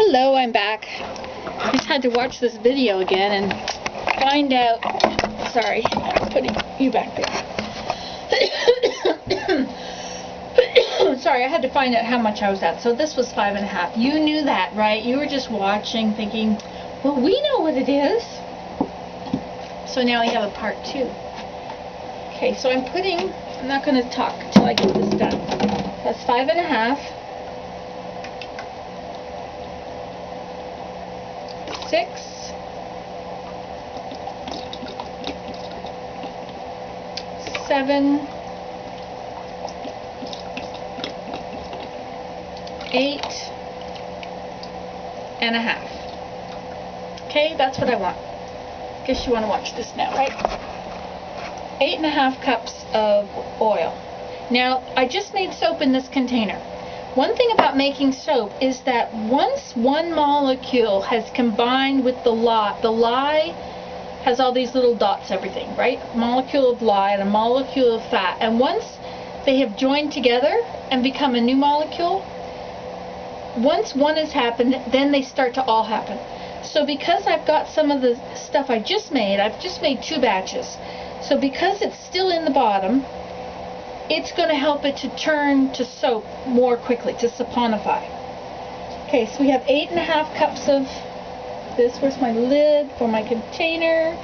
Hello, I'm back. I just had to watch this video again and find out. Sorry, putting you back there. Sorry, I had to find out how much I was at. So this was 5.5. You knew that, right? You were just watching, thinking, well, we know what it is. So now we have a part 2. Okay, so I'm not going to talk until I get this done. That's 5.5. 6. 7. 8.5. Okay, that's what I want. Guess you want to watch this now, right? 8.5 cups of oil. Now, I just made soap in this container. One thing about making soap is that once one molecule has combined with the lye has all these little dots, everything, right? Molecule of lye and a molecule of fat. And once they have joined together and become a new molecule, once one has happened, then they start to all happen. So because I've got some of the stuff I've just made 2 batches. So because it's still in the bottom, it's going to help it to turn to soap more quickly, to saponify. Okay, so we have 8.5 cups of this. Where's my lid for my container?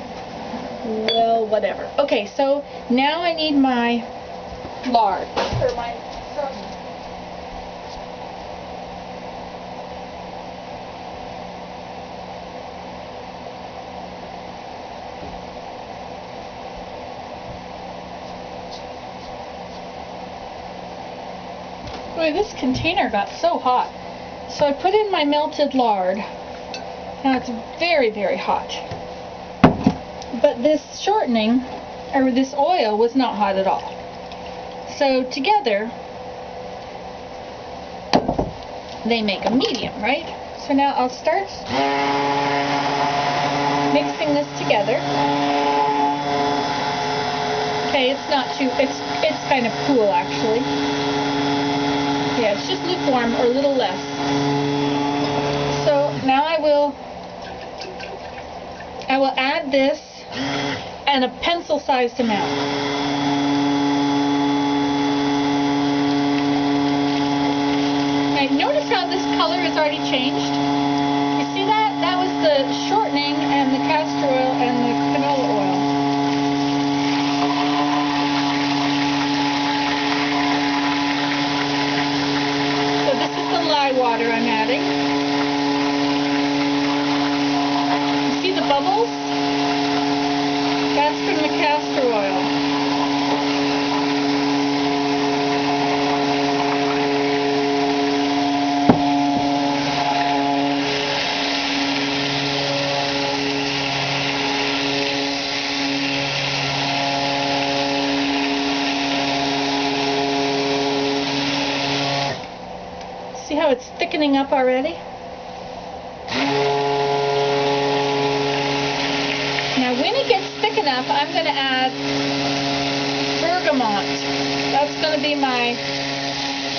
Well, whatever. Okay, so now I need my lard, or my Boy, this container got so hot. So I put in my melted lard. Now it's very, very hot. But this shortening, or this oil, was not hot at all. So together, they make a medium, right? So now I'll start mixing this together. Okay, it's not too, it's kind of cool actually. Yeah, it's just lukewarm or a little less. So now I will add this and a pencil-sized amount. Now notice how this color has already changed? You see that? That was the shortening and the castor oil and the canola oil. Water I'm adding. You see the bubbles? That's from the castor oil. See how it's thickening up already? Now when it gets thick enough, I'm going to add bergamot. That's going to be my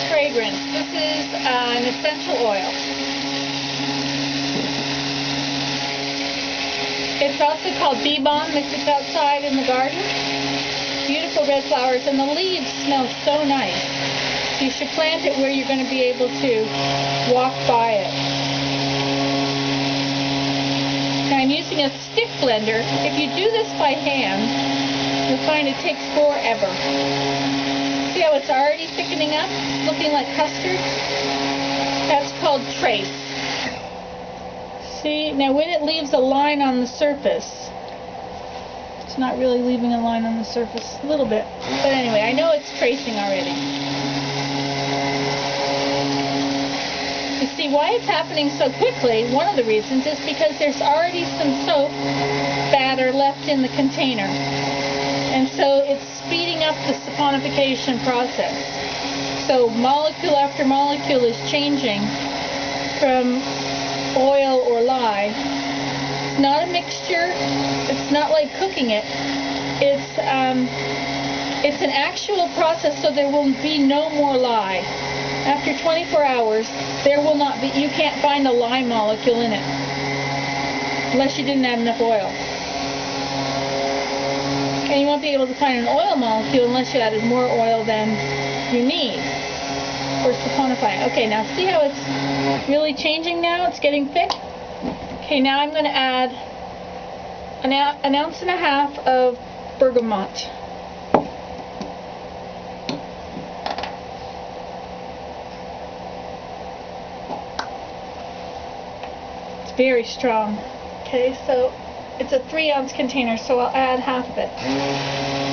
fragrance. This is an essential oil. It's also called bee balm. It's just outside in the garden. Beautiful red flowers, and the leaves smell so nice. You should plant it where you're going to be able to walk by it. Now I'm using a stick blender. If you do this by hand, you'll find it takes forever. See how it's already thickening up, looking like custard? That's called trace. See, now when it leaves a line on the surface, it's not really leaving a line on the surface, a little bit. But anyway, I know it's tracing already. You see why it's happening so quickly, one of the reasons is because there's already some soap batter left in the container. And so it's speeding up the saponification process. So molecule after molecule is changing from oil or lye. It's not a mixture. It's not like cooking it. It's an actual process, so there will be no more lye. After 24 hours, there will not be, you can't find a lye molecule in it. Unless you didn't add enough oil. And you won't be able to find an oil molecule unless you added more oil than you need for saponifying. Okay, now see how it's really changing now? It's getting thick. Okay, now I'm going to add an ounce and a half of bergamot. It's very strong. Okay, so it's a 3-ounce container, so I'll add half of it.